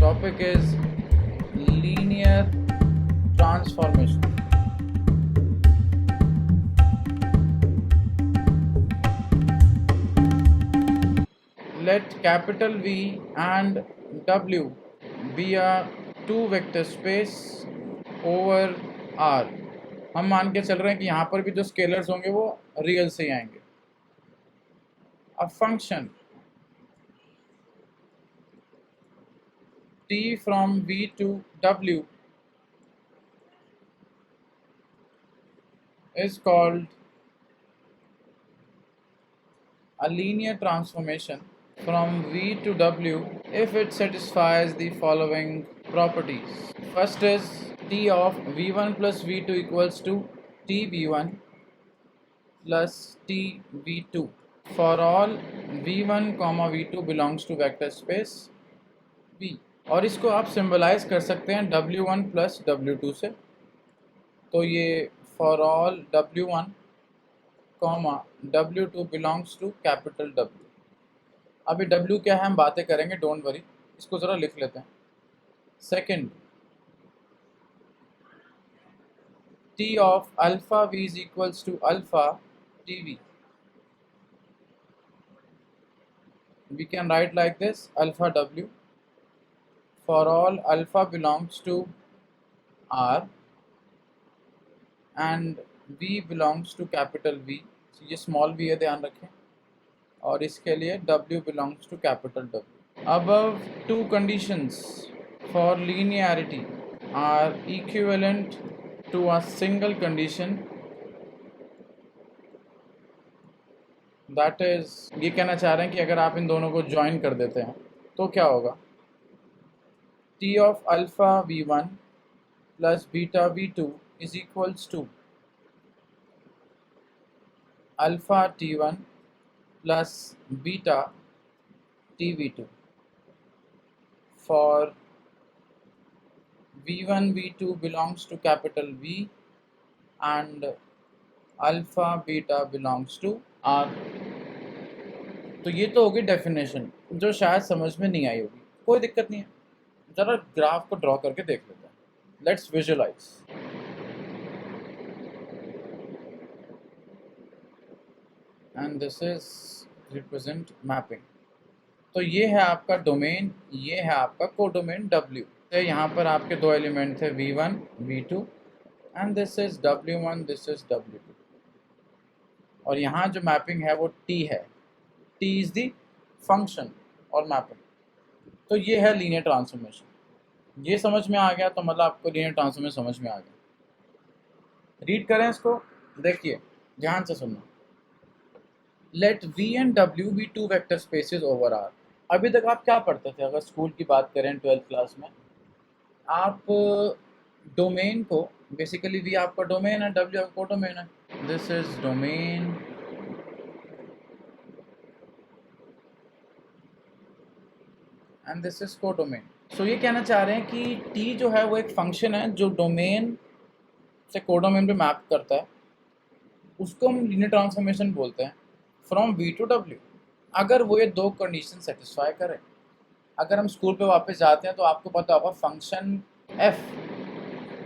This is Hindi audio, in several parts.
topic is linear transformation. Let capital V and W be a two vector space over R. हम मान के चल रहे हैं कि यहाँ पर भी जो स्केलर्स होंगे वो रियल से ही आएंगे. A function t from V to W is called a linear transformation from V to W if it satisfies the following properties. First is T of V1 plus V2 equals to TV1 plus TV2 for all V1, V2 belongs to vector space V. और इसको आप सिंबलाइज कर सकते हैं W1 प्लस W2 से. तो ये for all W1, W2 belongs to capital W. अभी W क्या है हम बातें करेंगे, डोंट वरी, इसको ज़रा लिख लेते हैं. Second, T of alpha V is equals to alpha TV. We can write like this, alpha W for all alpha belongs to R and V belongs to capital V. ये स्मॉल v है, ध्यान रखें, और इसके लिए W belongs to capital W. Above two conditions for linearity are equivalent to a single condition, that is, ये कहना चाह रहे हैं कि अगर आप इन दोनों को ज्वाइन कर देते हैं तो क्या होगा. T of alpha V1 plus beta V2 is equals to alpha T1 plus beta TV2 for V1 V2 belongs to capital V and alpha beta belongs to R. तो ये तो होगी डेफिनेशन जो शायद समझ में नहीं आई होगी, कोई दिक्कत नहीं है, ज़रा ग्राफ को ड्रॉ करके देख लेते हैं. Let's visualise. And this is represent mapping. तो ये है आपका डोमेन, ये है आपका कोडोमेन W. तो यहाँ पर आपके दो एलिमेंट थे V1 V2 and this is W1, this is W2. और यहाँ जो मैपिंग है वो T है. T इज द फंक्शन और मैपिंग. तो ये है लीनियर ट्रांसफॉर्मेशन. ये समझ में आ गया तो मतलब आपको लीनियर ट्रांसफॉर्मेशन समझ में आ गया. रीड करें इसको, देखिए ध्यान से सुनना. Let V and W be two vector spaces over R. अभी तक आप क्या पढ़ते थे, अगर स्कूल की बात करें 12th क्लास में, आप डोमेन को बेसिकली V आपका डोमेन है, W आपका कोडोमेन है. This is domain and this is codomain. So ये कहना चाह रहे हैं कि T जो है वो एक फंक्शन है जो डोमेन से कोडोमेन पे मैप करता है, उसको हम लीनियर ट्रांसफॉर्मेशन बोलते हैं फ्रॉम V टू W, अगर वो ये दो कंडीशन सेटिस्फाई करे. अगर हम स्कूल पे वापस जाते हैं तो आपको पता होगा फंक्शन F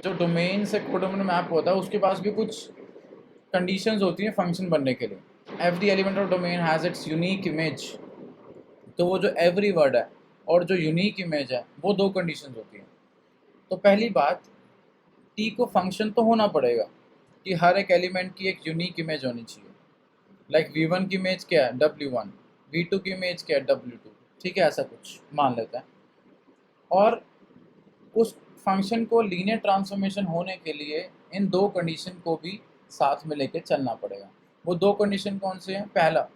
जो डोमेन से कोडोमेन मैप होता है, उसके पास भी कुछ कंडीशंस होती हैं फंक्शन बनने के लिए. F the element of domain has its unique image. तो वो जो एवरी वर्ड है और जो यूनिक इमेज है वो दो कंडीशंस होती हैं. तो पहली बात, T को फंक्शन तो होना पड़ेगा कि हर एक एलिमेंट की एक यूनिक इमेज होनी चाहिए. लाइक V1 की इमेज क्या है, W1, V2 की इमेज क्या है, W2. ठीक है, ऐसा कुछ मान लेते हैं. और उस फंक्शन को लीनियर ट्रांसफॉर्मेशन होने के लिए इन दो कंडीशन को भी साथ में लेके चलना पड़ेगा. वो दो कंडीशन कौन से हैं. पहला,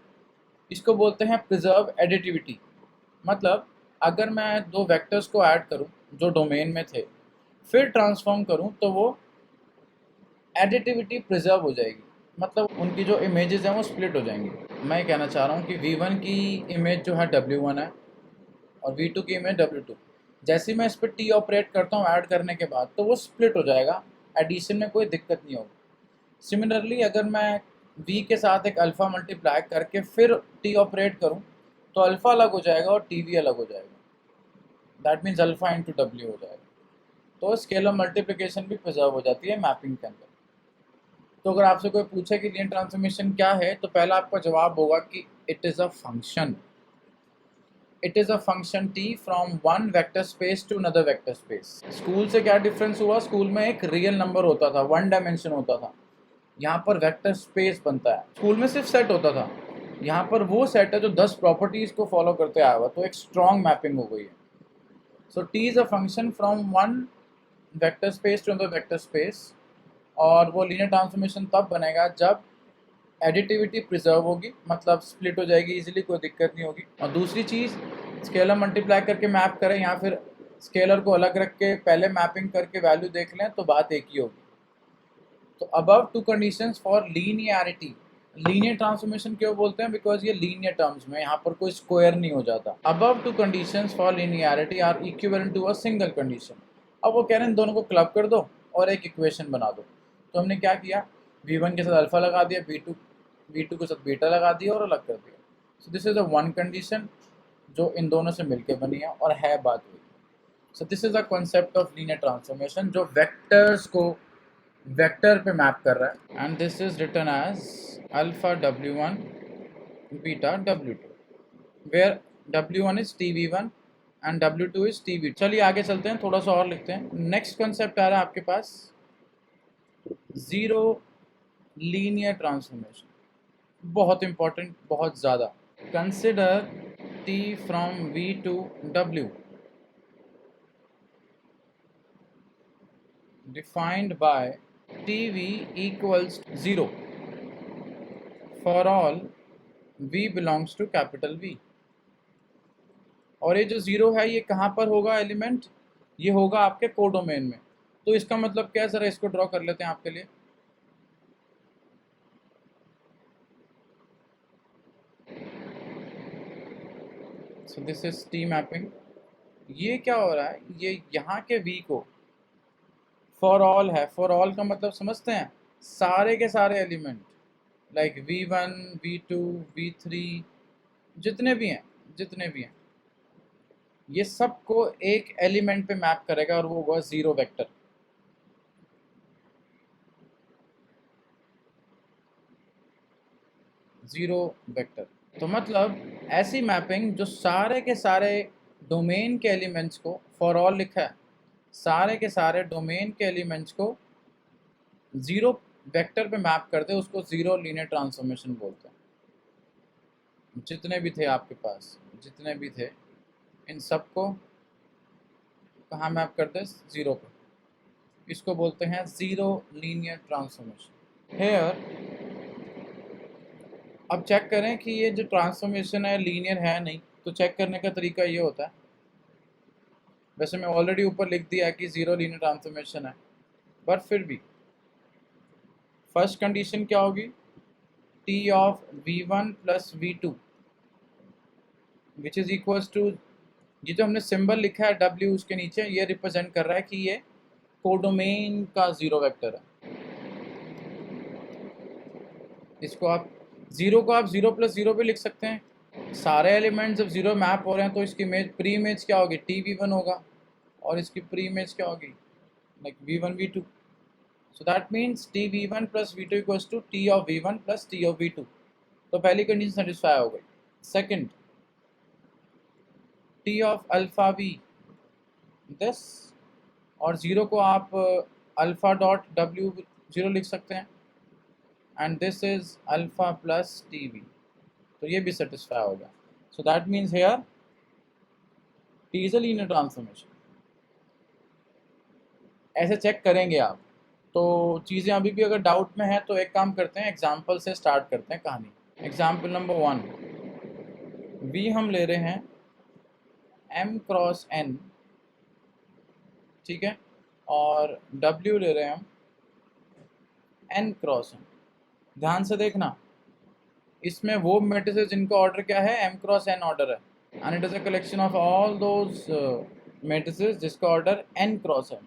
इसको बोलते हैं प्रिजर्व एडिटिविटी. मतलब अगर मैं दो वेक्टर्स को ऐड करूं जो डोमेन में थे, फिर ट्रांसफॉर्म करूं तो वो एडिटिविटी प्रिजर्व हो जाएगी, मतलब उनकी जो इमेजेस हैं वो स्प्लिट हो जाएंगी. मैं कहना चाह रहा हूँ कि V1 की इमेज जो है W1 है और V2 की इमेज W2. जैसे ही मैं इस पर T ऑपरेट करता हूँ ऐड करने के बाद, तो वो स्प्लिट हो जाएगा, एडिशन में कोई दिक्कत नहीं होगी. सिमिलरली अगर मैं V के साथ एक अल्फ़ा मल्टीप्लाई करके फिर T ऑपरेट करूँ तो अल्फ़ा अलग हो जाएगा और TV अलग हो जाएगा. That means alpha into W हो जाएगा। तो स्केलर मल्टीप्लिकेशन भी प्रिजर्व हो जाती है मैपिंग के अंदर। तो अगर आपसे कोई पूछे कि लीनियर ट्रांसफॉर्मेशन क्या है, तो पहला आपका जवाब होगा कि it is a function. It is a function t from one vector space to another vector space. School से क्या डिफरेंस हुआ, स्कूल में एक रियल नंबर होता था, वन डायमेंशन होता था, यहाँ पर वेक्टर स्पेस बनता है। स्कूल में सिर्फ सेट होता था, यहाँ पर वो सेट है जो 10 प्रॉपर्टीज़ को फॉलो करते आया हुआ, तो एक स्ट्रॉन्ग मैपिंग हो गई है। So T is a function from one vector space to another vector space, और वो लीनियर ट्रांसफॉर्मेशन तब बनेगा जब एडिटिविटी प्रिजर्व होगी, मतलब स्प्लिट हो जाएगी इजीली, कोई दिक्कत नहीं होगी। और दूसरी चीज़, स्केलर मल्टीप्लाई करके मैप करें या फिर स्केलर को अलग रख के पहले मैपिंग करके वैल्यू देख लें, तो बात एक ही होगी। तो above two conditions for linearity, linear transformation क्यों बोलते हैं, बिकॉज ये लीनियर टर्म्स में, यहाँ पर कोई स्क्वायर नहीं हो जाता। Above two conditions for linearity are equivalent to a single condition. अब वो कह रहे हैं दोनों को क्लब कर दो और एक इक्वेशन बना दो। तो हमने क्या किया, v1 के साथ अल्फा लगा दिया, v2 के साथ बीटा लगा दिया और अलग कर दिया। सो this is a one condition जो इन दोनों से मिलके बनी है और है बात हुई। So this is a concept of linear transformation जो वेक्टर्स को वेक्टर पे मैप कर रहा है, and this is written as alpha w1 beta w2 where w1 is tv1 and w2 is tv2। चलिए आगे चलते हैं, थोड़ा सा और लिखते हैं। नेक्स्ट कॉन्सेप्ट आ रहा है आपके पास जीरो लीनियर ट्रांसफॉर्मेशन, बहुत इंपॉर्टेंट, बहुत ज़्यादा। Consider t from v to w defined by tv equals 0 for all v belongs to capital V। और ये जो ज़ीरो है ये कहाँ पर होगा एलिमेंट, ये होगा आपके कोडोमेन में। तो इसका मतलब क्या है, ज़रा इसको ड्रॉ कर लेते हैं आपके लिए। सो दिस इज टी मैपिंग। ये क्या हो रहा है, ये यहाँ के v को फॉर ऑल है, फॉर ऑल का मतलब समझते हैं, सारे के सारे element like v1 v2 v3 जितने भी हैं, जितने भी हैं, ये सबको एक एलिमेंट पे मैप करेगा और वो होगा ज़ीरो वेक्टर। ज़ीरो वेक्टर तो मतलब ऐसी मैपिंग जो सारे के सारे डोमेन के एलिमेंट्स को, फॉर ऑल लिखा है, सारे के सारे डोमेन के एलिमेंट्स को ज़ीरो वेक्टर पे मैप करते हैं, उसको ज़ीरो लीनियर ट्रांसफॉर्मेशन बोलते हैं। जितने भी थे आपके पास, जितने भी थे, इन सबको कहाँ मैप करते हैं, ज़ीरो पे। इसको बोलते हैं ज़ीरो लीनियर ट्रांसफॉर्मेशन। हेयर अब चेक करें कि ये जो ट्रांसफॉर्मेशन है लीनियर है नहीं, तो चेक करने का तरीका ये होता है, वैसे मैं ऑलरेडी ऊपर लिख दिया कि ज़ीरो लीनियर ट्रांसफॉर्मेशन है, बट फिर भी फर्स्ट कंडीशन क्या होगी, t of v1 plus v2 which is equals to, ये जो हमने सिंबल लिखा है w उसके नीचे, ये रिप्रेजेंट कर रहा है कि ये कोडोमेन का ज़ीरो वेक्टर है। इसको आप ज़ीरो को आप ज़ीरो प्लस ज़ीरो पे लिख सकते हैं। सारे एलिमेंट्स जब ज़ीरो मैप हो रहे हैं तो इसकी इमेज, प्री इमेज क्या होगी, टी वी वन होगा, और इसकी प्री इमेज क्या होगी, like V one V two. So that means T V one plus V two equals to T of V one plus T of V two. तो पहली कंडीशन सेटिस्फाई हो गई। Second, T of alpha V this, और ज़ीरो को आप अल्फा डॉट डब्ल्यू ज़ीरो लिख सकते हैं, and this is alpha plus T V, तो ये भी सेटिस्फाई होगा। So that means here T is a linear transformation. ऐसे चेक करेंगे आप, तो चीज़ें अभी भी अगर डाउट में है तो एक काम करते हैं, एग्जाम्पल से स्टार्ट करते हैं कहानी। एग्जाम्पल नंबर 1, वी हम ले रहे हैं m क्रॉस n, ठीक है, और w ले रहे हैं हम n क्रॉस n। ध्यान से देखना, इसमें वो मैट्रिसेस जिनका ऑर्डर क्या है, m क्रॉस n ऑर्डर है, and it is a collection of all those matrices जिसका order n cross n।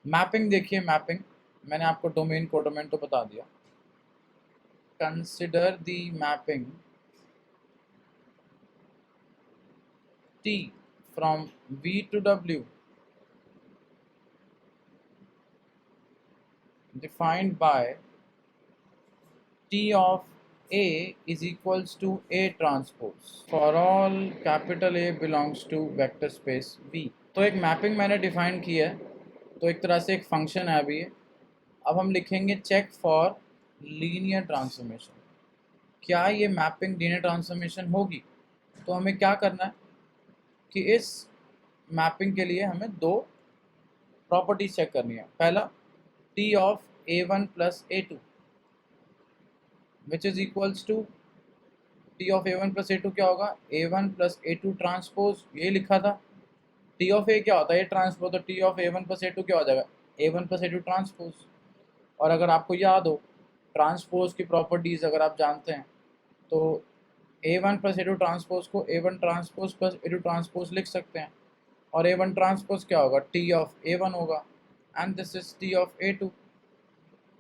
Mapping देखिए, मैपिंग मैंने आपको डोमेन कोडोमेन तो बता दिया। Consider the mapping T from V to W defined by T of A is equals to A transpose for all capital A belongs to vector space V। तो एक मैपिंग मैंने डिफाइन की है, तो एक तरह से एक फंक्शन है अभी ये। अब हम लिखेंगे चेक फॉर लीनियर ट्रांसफॉर्मेशन, क्या ये मैपिंग लीनियर ट्रांसफॉर्मेशन होगी। तो हमें क्या करना है कि इस मैपिंग के लिए हमें दो प्रॉपर्टीज चेक करनी है। पहला T of A1 plus A2 which is equals to T of A1 plus A2 क्या होगा, A1 प्लस A2 ट्रांसपोज, ये लिखा था। T ऑफ A क्या होता है, ये ट्रांसपोज, तो T of A1 plus A2 क्या हो जाएगा, A1 प्लस A2 ट्रांसपोज। और अगर आपको याद हो ट्रांसपोज की प्रॉपर्टीज अगर आप जानते हैं तो A1 प्लस A2 ट्रांसपोज को A1 transpose plus A2 transpose लिख सकते हैं, और A1 ट्रांसपोज क्या होगा, T ऑफ A1 होगा, and this is T of A2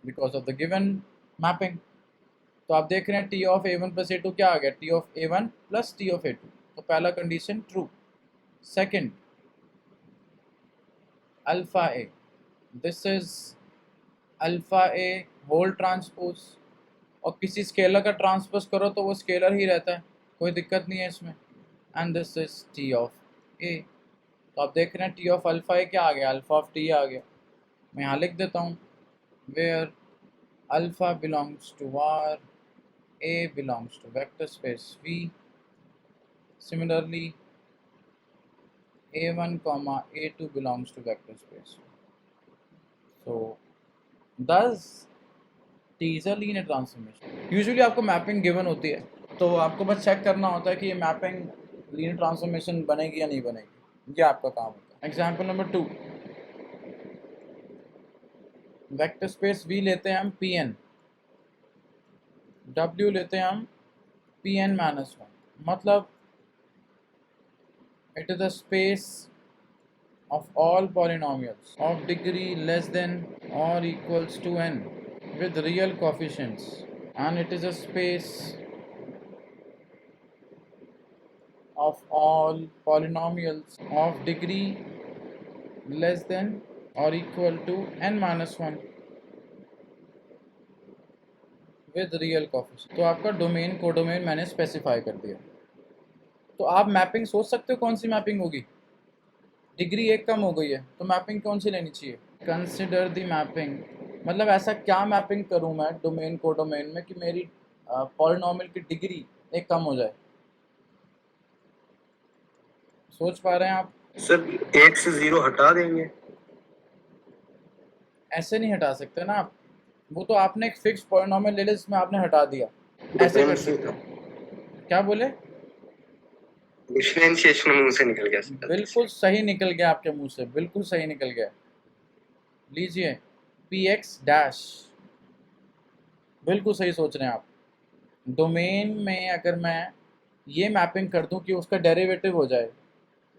because of the given mapping. तो आप देख रहे हैं T of A1 plus A2 क्या आ गया, T of A1 plus T of A2। तो पहला condition true. Second alpha A, this is alpha A whole transpose, और किसी स्केलर का ट्रांसपोज करो तो वो स्केलर ही रहता है, कोई दिक्कत नहीं है इसमें, and this is T of A। तो आप देख रहे हैं T ऑफ अल्फा A क्या आ गया, अल्फा ऑफ T आ गया। मैं यहाँ लिख देता हूँ where alpha belongs to R, A belongs to vector space V. Similarly, A1 comma A2 belongs to vector space. So, thus T is a linear transformation. Usually आपको मैपिंग गिवन होती है, तो आपको बस चेक करना होता है कि ये मैपिंग लीनियर ट्रांसफॉर्मेशन बनेगी या नहीं बनेगी, ये आपका काम होता है। Example number 2, vector space V लेते हैं हम Pn, W लेते हैं हम Pn-1, मतलब it is a space of all polynomials of degree less than or equals to n with real coefficients, and it is a space of all polynomials of degree less than or equal to n-1 with real coefficient। तो आपका डोमेन कोडोमेन मैंने स्पेसिफाई कर दिया। तो आप मैपिंग सोच सकते हो कौन सी मैपिंग होगी, डिग्री एक कम हो गई है तो मैपिंग कौन सी लेनी चाहिए, कंसिडर द मैपिंग, मतलब ऐसा क्या मैपिंग करूं मैं डोमेन कोडोमेन में कि मेरी पॉलिनोमियल की डिग्री एक कम हो जाए। सोच पा रहे हैं आप? सर 1 से 0 हटा देंगे, ऐसे नहीं हटा सकते ना आप, वो तो आपने एक फिक्स पॉलिनोमियल ले लिया जिसमें आपने हटा दिया, ऐसे कर सकते हो। क्या बोले, डिफरेंशिएशन मुंह से निकल गया सर। बिल्कुल सही निकल गया आपके मुंह से, बिल्कुल सही निकल गया। लीजिए px डैश, बिल्कुल सही सोच रहे हैं आप। डोमेन में अगर मैं ये मैपिंग कर दूं कि उसका डेरिवेटिव हो जाए,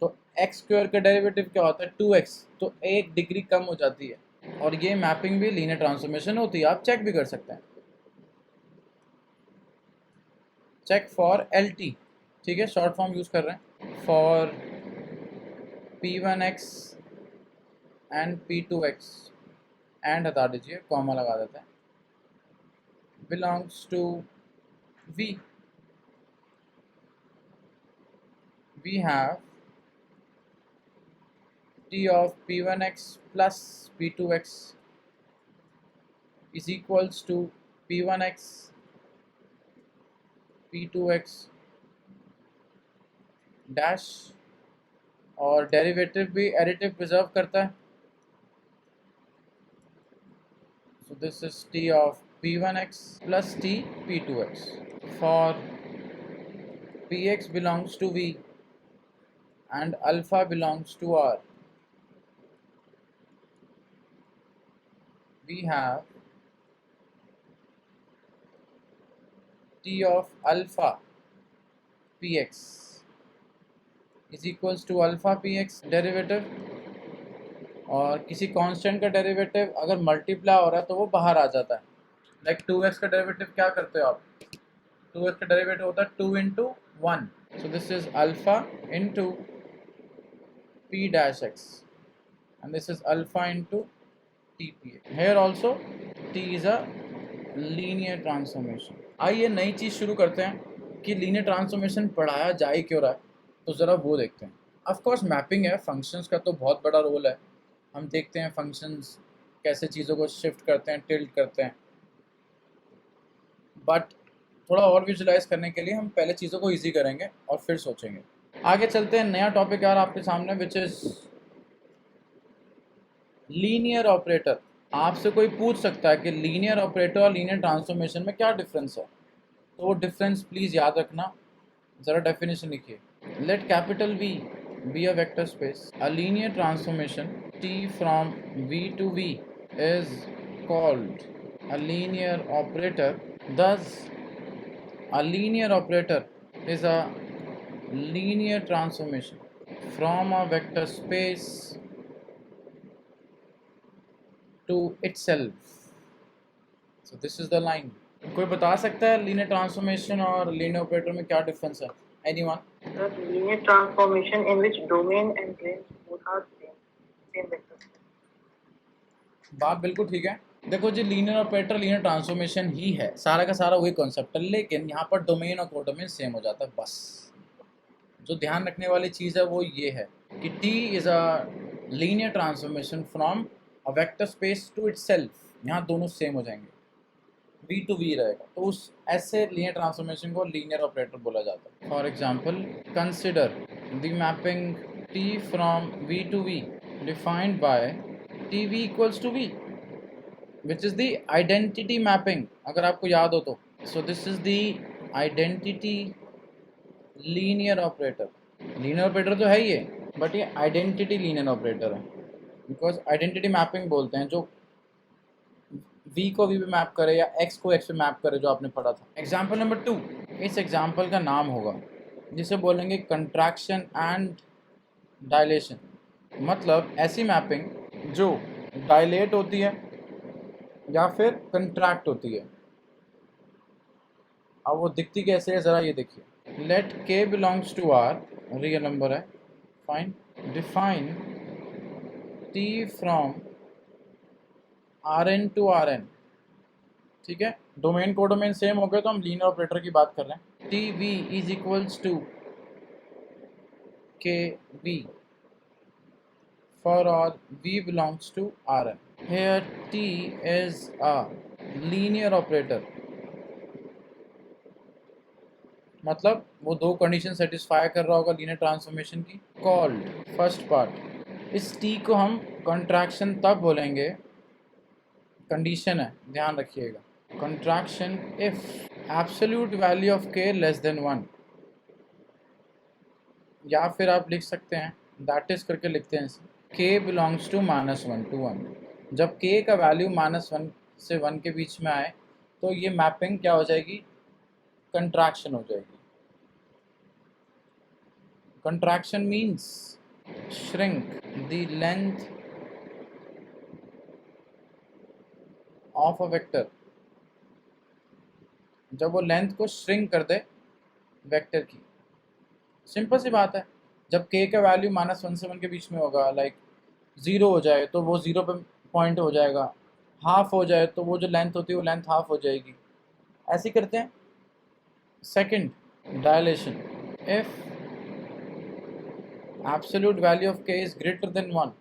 तो एक्स स्क्वायर का डेरिवेटिव क्या होता है 2x, तो एक डिग्री कम हो जाती है, और ये मैपिंग भी लीनियर ट्रांसफॉर्मेशन होती है, आप चेक भी कर सकते हैं। चेक फॉर LT, ठीक है, शॉर्ट फॉर्म यूज कर रहे हैं, for P1x and P2x, and हटा दीजिए, कॉमा लगा देते हैं, belongs to V, we have T of P1x plus P2x is equals to P1x P2x dash, और डेरिवेटिव भी एडिटिव प्रिजर्व करता है, so this is T of P1x plus T P2x for Px belongs to V and alpha belongs to R. We have T of alpha Px is equals to alpha Px derivative, और किसी कांस्टेंट का डेरिवेटिव अगर मल्टीप्लाई हो रहा है तो वो बाहर आ जाता है। लाइक 2x का डेरिवेटिव क्या करते हो आप, 2x का डेरिवेटिव होता है 2 into 1, so this is alpha into p dash x, and this is alpha into tpa. Here also t is a linear transformation. आइए नई चीज़ शुरू करते हैं कि लीनियर ट्रांसफॉर्मेशन पढ़ाया जा ही क्यों रहा है, तो ज़रा वो देखते हैं. ऑफ कोर्स मैपिंग है, फंक्शंस का तो बहुत बड़ा रोल है. हम देखते हैं फंक्शंस कैसे चीज़ों को शिफ्ट करते हैं, टिल्ट करते हैं. बट थोड़ा और विजुलाइज करने के लिए हम पहले चीज़ों को इजी करेंगे और फिर सोचेंगे. आगे चलते हैं. नया टॉपिक यार आपके सामने, विच इज़ लीनियर ऑपरेटर. आपसे कोई पूछ सकता है कि लीनियर ऑपरेटर और लीनियर ट्रांसफॉर्मेशन में क्या डिफरेंस है, तो वो डिफरेंस प्लीज़ याद रखना. ज़रा डेफिनेशन लिखिए. Let capital V be a vector space. A linear transformation T from V to V is called a linear operator. Thus, a linear operator is a linear transformation from a vector space to itself. So this is the line. कोई बता सकता है लीनियर ट्रांसफॉर्मेशन और लीनियर ऑपरेटर में क्या डिफरेंस है? Anyone? The linear transformation in which domain and range both are same vector. बात बिल्कुल ठीक है. देखो जी, लीनियर ऑपरेटर लीनियर ट्रांसफॉर्मेशन ही है, सारा का सारा वही कॉन्सेप्ट है, लेकिन यहाँ पर डोमेन और कोडोमेन सेम हो जाता है. बस जो ध्यान रखने वाली चीज़ है वो ये है कि T is a linear transformation from a vector space to itself. यहाँ दोनों सेम हो जाएंगे, V टू V रहेगा, तो उस ऐसे लीनियर ट्रांसफॉर्मेशन को लीनियर ऑपरेटर बोला जाता है. For example, consider the mapping T from V to V defined by TV equals to V, which is the identity mapping, अगर आपको याद हो तो. So this is the identity linear operator. Linear operator तो है ही है, बट ये आइडेंटिटी लीनियर ऑपरेटर है, बिकॉज आइडेंटिटी मैपिंग बोलते हैं जो V को V पे मैप करे या X को X पे मैप करे, जो आपने पढ़ा था. एग्जाम्पल नंबर 2, इस एग्जाम्पल का नाम होगा जिसे बोलेंगे कंट्रैक्शन एंड डायलेशन. मतलब ऐसी मैपिंग जो डायलेट होती है या फिर कंट्रैक्ट होती है. अब वो दिखती कैसे है, ज़रा ये देखिए. Let K belongs to R, real number है, fine. Define T from Rn to Rn. ठीक है, डोमेन कोडोमेन सेम हो गए तो हम लीनियर ऑपरेटर की बात कर रहे हैं. TV is equals to KB for और V belongs to Rn. Here T is a linear operator. मतलब वो दो कंडीशन सेटिस्फाई कर रहा होगा लीनियर ट्रांसफॉर्मेशन की. कॉल्ड, फर्स्ट पार्ट, इस T को हम कंट्रैक्शन तब बोलेंगे, कंडीशन है, ध्यान रखिएगा. Contraction if absolute value of K less than 1, या फिर आप लिख सकते हैं दैट इज करके लिखते हैं इसे. K belongs to -1 to 1. जब K का वैल्यू -1 से 1 के बीच में आए तो ये मैपिंग क्या हो जाएगी, कंट्रैक्शन हो जाएगी. Contraction means shrink the length of a vector. जब वो लेंथ को श्रिंक कर दे वेक्टर की. सिंपल सी बात है, जब K का वैल्यू -1 से 1 के बीच में होगा, लाइक 0 हो जाए तो वो 0 पे पॉइंट हो जाएगा, हाफ हो जाए तो वो जो लेंथ होती है वो लेंथ हाफ हो जाएगी. ऐसे ही करते हैं. Second, dilation. If absolute value of K is greater than 1,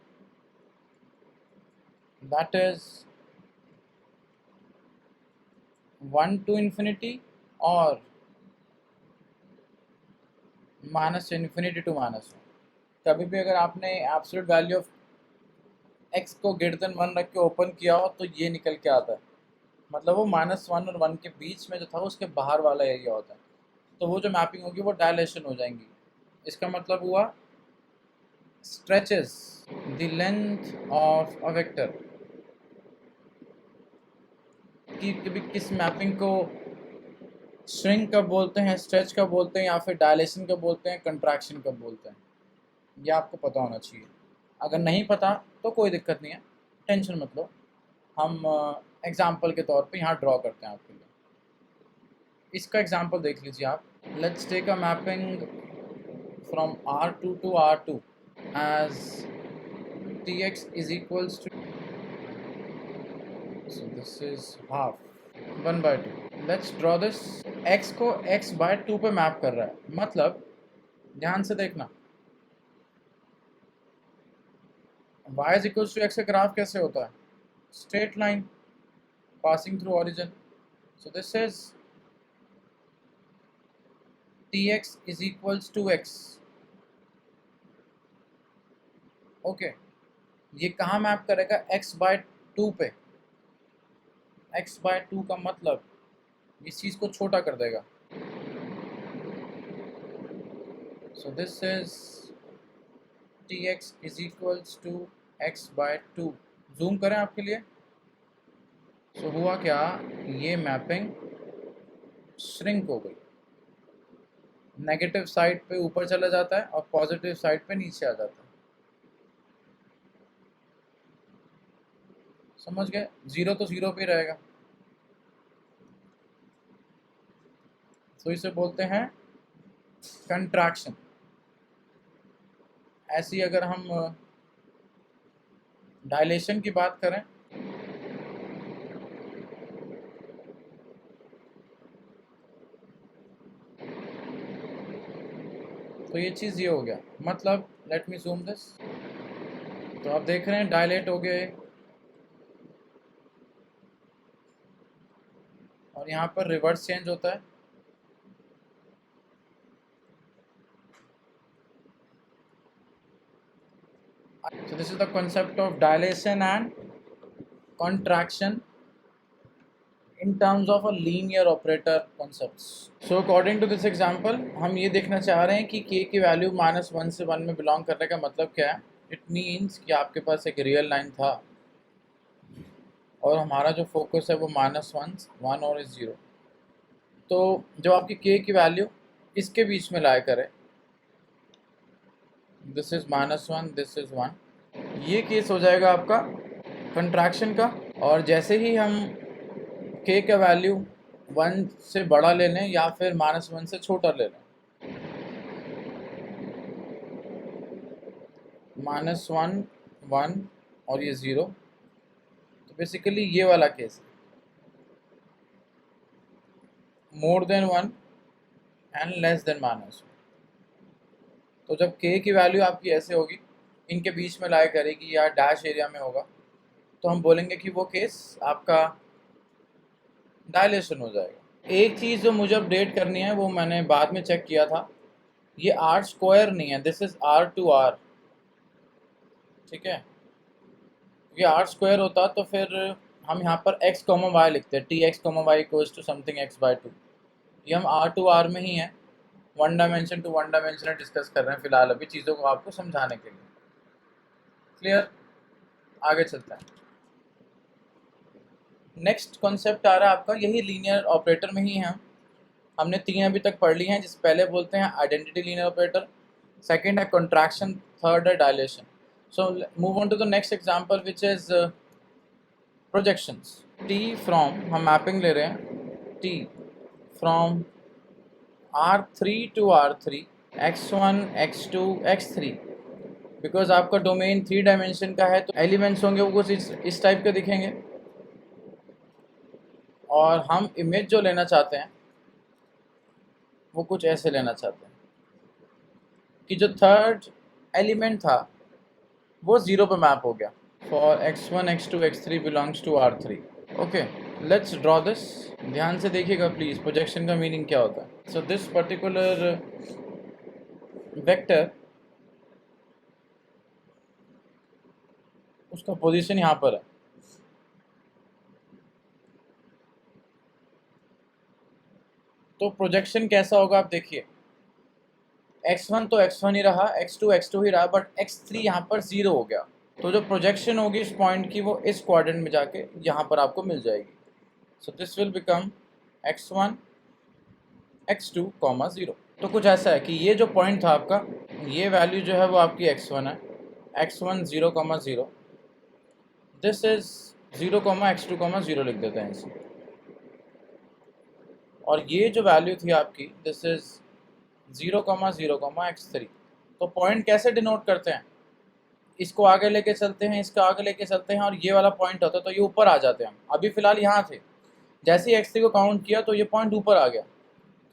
that is 1 to infinity or -infinity to -1. कभी भी अगर आपने absolute value of X को greater than 1 रख के ओपन किया हो तो ये निकल के आता है. मतलब वो -1 और 1 के बीच में जो था उसके बाहर वाला एरिया होता है, तो वो जो मैपिंग होगी वो डायलेशन हो जाएंगी. इसका मतलब हुआ stretches the length of a vector. कि किस मैपिंग को shrink कब बोलते हैं, stretch कब बोलते हैं, या फिर डायलेशन कब बोलते हैं, कंट्रैक्शन कब बोलते हैं, ये आपको पता होना चाहिए. अगर नहीं पता तो कोई दिक्कत नहीं है, टेंशन मत लो. हम एग्जाम्पल के तौर पे यहाँ ड्रॉ करते हैं आपके लिए. इसका एग्जाम्पल देख लीजिए आप. Let's take a mapping from R2 to R2. as tx is equals to, so this is half 1/2. Let's draw this. x को x/2 पे मैप कर रहा है, मतलब ध्यान से देखना y is equals to x का ग्राफ कैसे होता है? Straight line passing through origin. So this is tx is equals to x. Okay, ये कहाँ मैप करेगा? x/2 पे. x/2 का मतलब इस चीज़ को छोटा कर देगा. So this is tx is equals to x/2. Zoom करें आपके लिए. So हुआ क्या? ये मैपिंग श्रिंक हो गई. नेगेटिव साइड पे ऊपर चला जाता है और पॉजिटिव साइड पे नीचे आ जाता है. समझ गए? 0 तो 0 पे ही रहेगा. तो इसे बोलते हैं कंट्रैक्शन. ऐसी अगर हम डायलेशन की बात करें, तो ये चीज़ ये हो गया. मतलब लेट मी जूम दिस. तो आप देख रहे हैं डायलेट हो गए और यहाँ पर रिवर्स चेंज होता है. So this is the concept of dilation and contraction in terms of a linear operator concepts. So according to this example, हम ये देखना चाह रहे हैं कि k की वैल्यू -1 से 1 में बिलोंग करने का मतलब क्या है. इट मीन्स कि आपके पास एक रियल लाइन था और हमारा जो फोकस है वो -1 1 और 0. तो जब आपकी k की वैल्यू इसके बीच में लाया करे, दिस इज -1, दिस इज 1, ये केस हो जाएगा आपका कंट्रैक्शन का. और जैसे ही हम k का वैल्यू 1 से बड़ा ले लें या फिर -1 से छोटा ले लें, -1 1 और ये 0, तो बेसिकली ये वाला केस है. More than 1 and less than -1. तो जब k की वैल्यू आपकी ऐसे होगी, इनके बीच में लाया करेगी या डैश एरिया में होगा, तो हम बोलेंगे कि वो केस आपका डायलेशन हो जाएगा. एक चीज़ जो मुझे अपडेट करनी है वो मैंने बाद में चेक किया था, ये r² नहीं है, दिस इज r/r. ठीक है, ये r² होता तो फिर हम यहाँ पर x, y लिखते हैं, tx, y equals to something x/2. ये हम r/r में ही है, 1 डायमेंशन टू 1 डायमेंशन डिस्कस कर रहे हैं फिलहाल अभी, चीज़ों को आपको समझाने के लिए. क्लियर? आगे चलते हैं. नेक्स्ट कॉन्सेप्ट आ रहा है आपका, यही लीनियर ऑपरेटर में ही है. हमने 3 अभी तक पढ़ ली हैं, जिस पहले बोलते हैं आइडेंटिटी लीनियर ऑपरेटर, सेकंड है कंट्रैक्शन, थर्ड है dilation. So move on to the next example which is projections. t from, हम मैपिंग ले रहे हैं, t from R3 to R3, x1 x2 x3. Because आपका डोमेन 3 डायमेंशन का है, तो एलिमेंट्स होंगे वो कुछ इस टाइप के दिखेंगे. और हम इमेज जो लेना चाहते हैं वो कुछ ऐसे लेना चाहते हैं कि जो थर्ड एलिमेंट था वो 0 पे मैप हो गया. For x1 x2 x3 belongs to R3. Okay, let's draw this. ध्यान से देखिएगा प्लीज, प्रोजेक्शन का मीनिंग क्या होता है. सो दिस पर्टिकुलर वेक्टर, उसका पोजीशन यहाँ पर है. तो प्रोजेक्शन कैसा होगा आप देखिए, x1 तो x1 ही रहा, x2 x2 ही रहा, बट x3 यहाँ पर 0 हो गया. तो जो प्रोजेक्शन होगी इस पॉइंट की वो इस क्वाड्रेंट में जाके यहाँ पर आपको मिल जाएगी. So this will become x1 x2, 0. तो कुछ ऐसा है कि ये जो पॉइंट था आपका, ये वैल्यू जो है वो आपकी x1 है, x1 0, 0. दिस इज 0, x2, 0 लिख देते हैं इसे. और ये जो वैल्यू थी आपकी, दिस इज 0, 0, x3. तो पॉइंट कैसे डिनोट करते हैं? इसको आगे लेके चलते हैं, इसका आगे लेके चलते हैं और ये वाला पॉइंट होता है तो ये ऊपर आ जाते हैं हम। अभी फ़िलहाल यहाँ थे, जैसे ही x3 को काउंट किया तो ये पॉइंट ऊपर आ गया,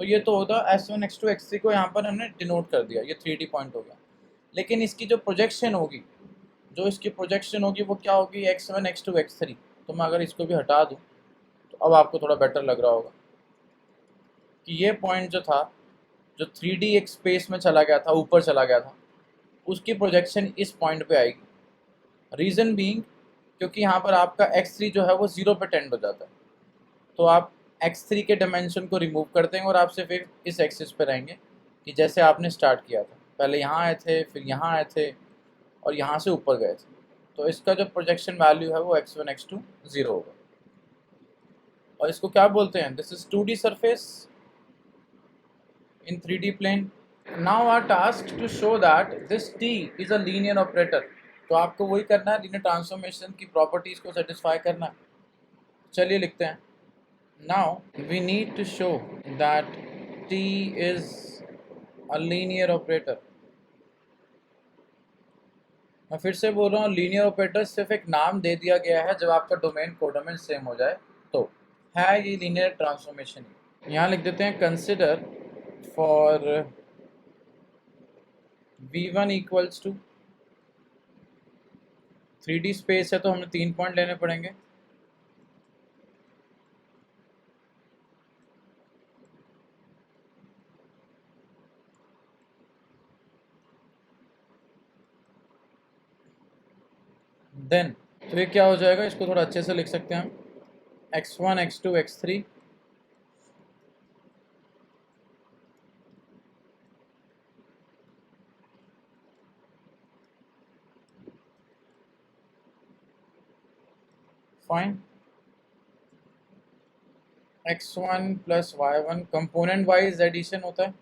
तो ये तो होता x1 x2 x3 को यहाँ पर हमने डिनोट कर दिया, ये 3D पॉइंट हो गया। लेकिन इसकी जो प्रोजेक्शन होगी, वो क्या होगी, x1 x2 x3। तो मैं अगर इसको भी हटा दूँ तो अब आपको थोड़ा बेटर लग रहा होगा कि ये पॉइंट जो था, जो 3D एक स्पेस में चला गया था, ऊपर चला गया था, उसकी प्रोजेक्शन इस पॉइंट पे आएगी। रीज़न बीइंग क्योंकि यहाँ पर आपका x3 जो है वो 0 पे टेंड हो जाता है, तो आप x3 के डायमेंशन को रिमूव कर देंगे और आपसे फिर इस एक्सिस पे रहेंगे कि जैसे आपने स्टार्ट किया था, पहले यहाँ आए थे, फिर यहाँ आए थे और यहाँ से ऊपर गए थे। तो इसका जो प्रोजेक्शन वैल्यू है वो x1 x2 0 होगा। और इसको क्या बोलते हैं, this is 2D surface in 3D plane. Now our task to show that this t is a linear operator. तो आपको वही करना है, लीनियर ट्रांसफॉर्मेशन की प्रॉपर्टीज को सेटिस्फाई करना है। चलिए लिखते हैं, now we need to show that t is a linear operator. मैं फिर से बोल रहा हूँ, लीनियर ऑपरेटर सिर्फ एक नाम दे दिया गया है जब आपका डोमेन कोडोमेन सेम हो जाए, तो है ये लीनियर ट्रांसफॉर्मेशन। यहाँ लिख देते हैं, consider for v1 equals to 3D space है तो हमें 3 पॉइंट लेने पड़ेंगे। देन तो ये क्या हो जाएगा, इसको थोड़ा अच्छे से लिख सकते हैं हम, x1 x2 x3 fine, x1 plus y1 component wise addition होता है।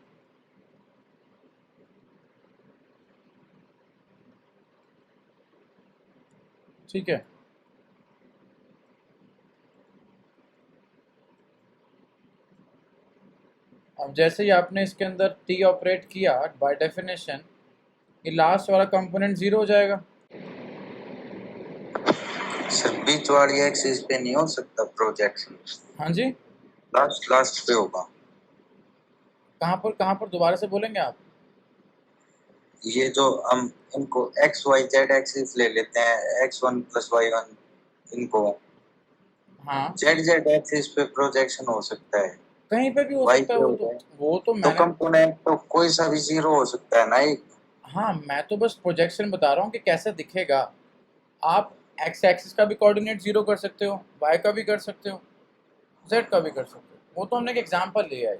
ठीक है, अब जैसे ही आपने इसके अंदर t ऑपरेट किया, बाय डेफिनेशन ये लास्ट वाला कंपोनेंट 0 हो जाएगा। सर बीच वाली एक्सिस पे नहीं हो सकता प्रोजेक्शन? हाँ जी, लास्ट पे होगा। कहाँ पर दोबारा से बोलेंगे आप? ये जो हम इनको एक्स वाई जेड एक्सिस ले लेते हैं, x1 प्लस y1, इनको हाँ, जेड जेड एक्सिस पे प्रोजेक्शन हो सकता है, कहीं पे भी हो y सकता है, पे वो हो तो जाए वो तो तो मैंने, कंपोनेंट तो कोई सा भी 0 हो सकता है ना। एक हाँ मैं तो बस प्रोजेक्शन बता रहा हूँ कि कैसे दिखेगा। आप एक्स एक्सिस का भी कोऑर्डिनेट 0 कर सकते हो, वाई का भी कर सकते हो, जेड का भी कर सकते हो। वो तो हमने एक एग्जांपल लिया है,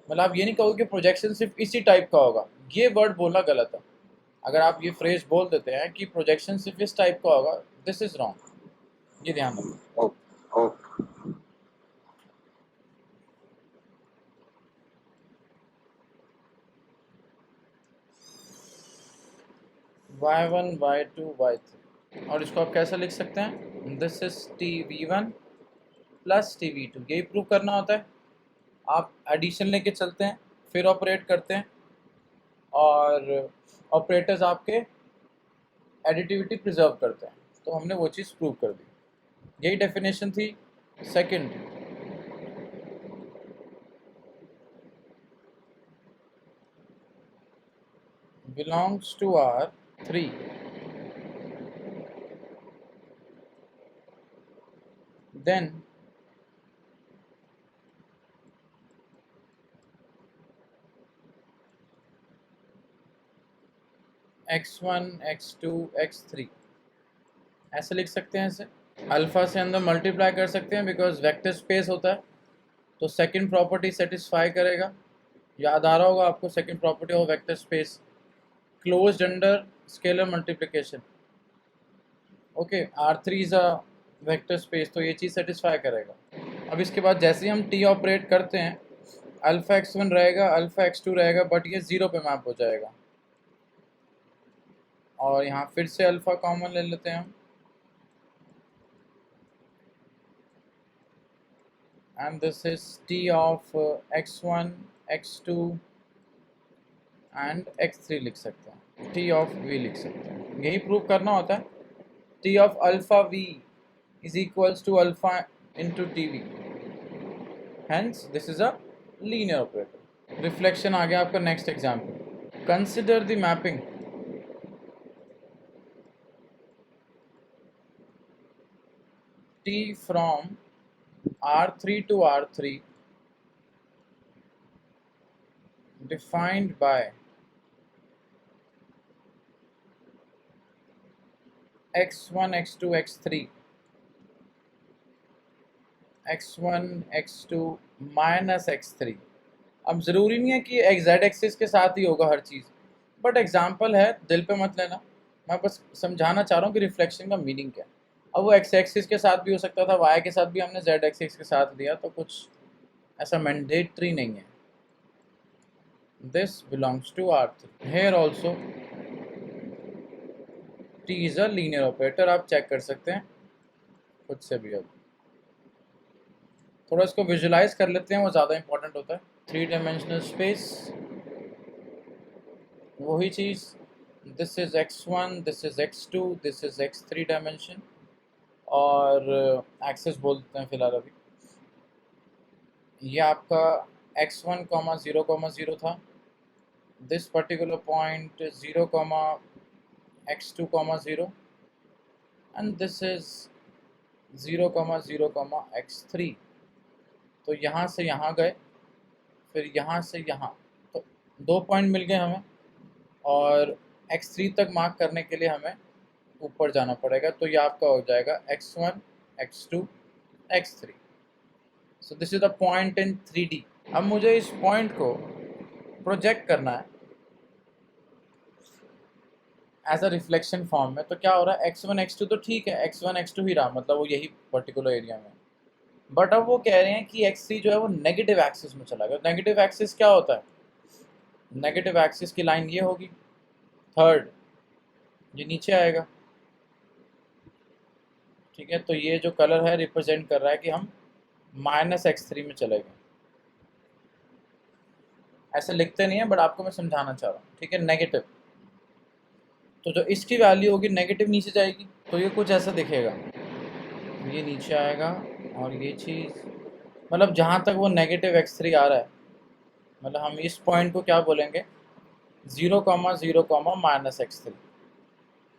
मतलब आप ये नहीं कहोगे कि प्रोजेक्शन सिर्फ इसी टाइप का होगा, ये वर्ड बोलना गलत है। अगर आप ये फ्रेज बोल देते हैं कि प्रोजेक्शन सिर्फ इस टाइप का होगा, दिस इज रॉन्ग, ये ध्यान रखो। ओ, ओ, y1 y2 y3, और इसको आप कैसे लिख सकते हैं, this is tv1 plus tv2। यही प्रूव करना होता है। आप एडिशन लेके चलते हैं, फिर ऑपरेट करते हैं और ऑपरेटर्स आपके एडिटिविटी प्रिजर्व करते हैं, तो हमने वो चीज़ प्रूव कर दी। यही डेफिनेशन थी second. Belongs to R3, then x1 x2 x3 ऐसे लिख सकते हैं। इसे अल्फ़ा से अंदर मल्टीप्लाई कर सकते हैं बिकॉज वेक्टर स्पेस होता है, तो सेकंड प्रॉपर्टी सेटिस्फाई करेगा। याद आ रहा होगा आपको second property of vector space, closed under scalar multiplication. Okay, R3 is a vector space, तो ये चीज़ सेटिस्फाई करेगा। अब इसके बाद जैसे ही हम t ऑपरेट करते हैं, अल्फ़ा x1 रहेगा, अल्फ़ा x2 रहेगा, बट ये 0 पे मैप हो जाएगा। और यहाँ फिर से अल्फ़ा कॉमन ले लेते हैं हम, and this is t of x1 x2 and x3 लिख सकते हैं। टी ऑफ वी लिख सकते हैं, यही प्रूव करना होता है। T of alpha V is equals to alpha into T V, hence this is a linear operator. Reflection आ गया आपका next example. Consider the mapping T from R3 to R3 defined by x1, x2, x3, x1, x2 minus x3। अब ज़रूरी नहीं है कि z एक्सिस के साथ ही होगा हर चीज़, बट एग्जाम्पल है, दिल पे मत लेना, मैं बस समझाना चाह रहा हूँ कि रिफ्लेक्शन का मीनिंग क्या है। अब वो x एक्सिस के साथ भी हो सकता था, y के साथ भी हमने z एक्सिस के साथ लिया, तो कुछ ऐसा मैंडेटरी नहीं है। This belongs to R3। Here also T is a linear operator, आप चेक कर सकते हैं खुद से भी। अब थोड़ा इसको विजुलाइज कर लेते हैं, वो ज़्यादा इंपॉर्टेंट होता है। 3 डायमेंशनल स्पेस, वही चीज़, this is x1, this is x2, this is x3 dimension, और एक्सेस बोलते हैं फिलहाल अभी। ये आपका x1, 0, 0 था, this particular point 0, x2, 0, and this is 0, 0, x3। तो यहाँ से यहाँ गए, फिर यहाँ से यहाँ, तो 2 पॉइंट मिल गए हमें, और x3 तक मार्क करने के लिए हमें ऊपर जाना पड़ेगा। तो ये आपका हो जाएगा x1, x2, x3। So this is the point in 3D। अब मुझे इस पॉइंट को प्रोजेक्ट करना है एज अ रिफ्लेक्शन फॉर्म में। तो क्या हो रहा है, x1, x2 तो ठीक है, x1, x2 ही रहा, मतलब वो यही पर्टिकुलर एरिया में। बट अब वो कह रहे हैं कि x3 जो है वो नेगेटिव एक्सिस में चला गया। नेगेटिव एक्सिस क्या होता है, नेगेटिव एक्सिस की लाइन ये होगी, थर्ड ये नीचे आएगा, ठीक है। तो ये जो कलर है रिप्रेजेंट कर रहा है कि हम माइनस x3 में चले गए। ऐसे लिखते नहीं है, बट आपको मैं समझाना चाह रहा हूँ, ठीक है। नेगेटिव, तो जो इसकी वैल्यू होगी नेगेटिव नीचे जाएगी, तो ये कुछ ऐसा दिखेगा, ये नीचे आएगा, और ये चीज़, मतलब जहाँ तक वो नेगेटिव x3 आ रहा है, मतलब हम इस पॉइंट को क्या बोलेंगे, 0, 0, माइनस x3।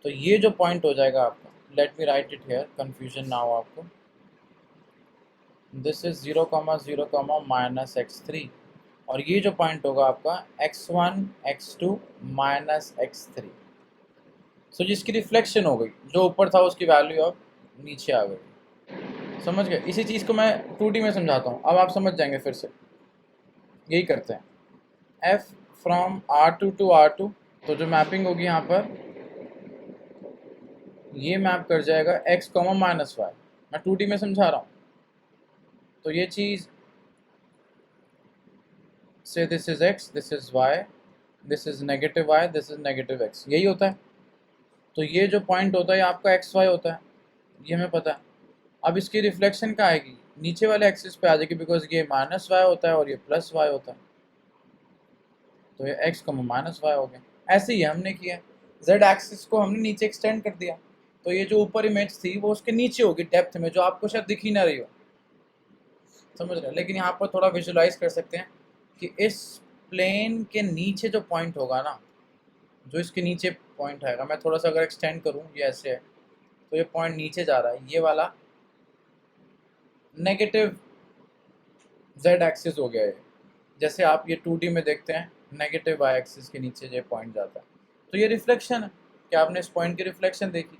तो ये जो पॉइंट हो जाएगा आपका, let me right it here, confusion ना हो आपको, दिस इज 0, 0, माइनस x3, और ये जो पॉइंट होगा आपका x1, x2 माइनस x3। सो जिसकी रिफ्लेक्शन हो गई, जो ऊपर था उसकी वैल्यू अब नीचे आ गई। समझ गए? इसी चीज़ को मैं 2D में समझाता हूँ, अब आप समझ जाएंगे। फिर से यही करते हैं, f from R2 to R2, तो जो मैपिंग होगी यहाँ पर, ये मैप कर जाएगा x, माइनस y। मैं 2D में समझा रहा हूँ। तो ये चीज़ से this is x, this is y, this is negative y, this is negative x, यही होता है। तो ये जो पॉइंट होता है आपका एक्स वाई होता है, ये हमें पता है। अब इसकी रिफ्लेक्शन क्या आएगी, नीचे वाले एक्सिस पे आ जाएगी, बिकॉज ये माइनस वाई होता है और ये प्लस वाई होता है, तो ये एक्स को माइनस वाई हो गया। ऐसे ही हमने किया, जेड एक्सिस को हमने नीचे एक्सटेंड कर दिया, तो ये जो ऊपर इमेज थी वो उसके नीचे होगी डेप्थ में, जो आपको शायद दिख ही ना रही हो, समझ रहे हैं। लेकिन यहाँ पर थोड़ा विजुलाइज कर सकते हैं कि इस प्लेन के नीचे जो पॉइंट होगा ना, जो इसके नीचे पॉइंट आएगा, मैं थोड़ा सा अगर एक्सटेंड करूँ, ये ऐसे है, तो ये पॉइंट नीचे जा रहा है, ये वाला नेगेटिव जेड एक्सिस हो गया है। जैसे आप ये 2D में देखते हैं, नेगेटिव वाई एक्सिस के नीचे ये पॉइंट जाता है, तो ये रिफ्लेक्शन है कि आपने इस पॉइंट की रिफ्लेक्शन देखी।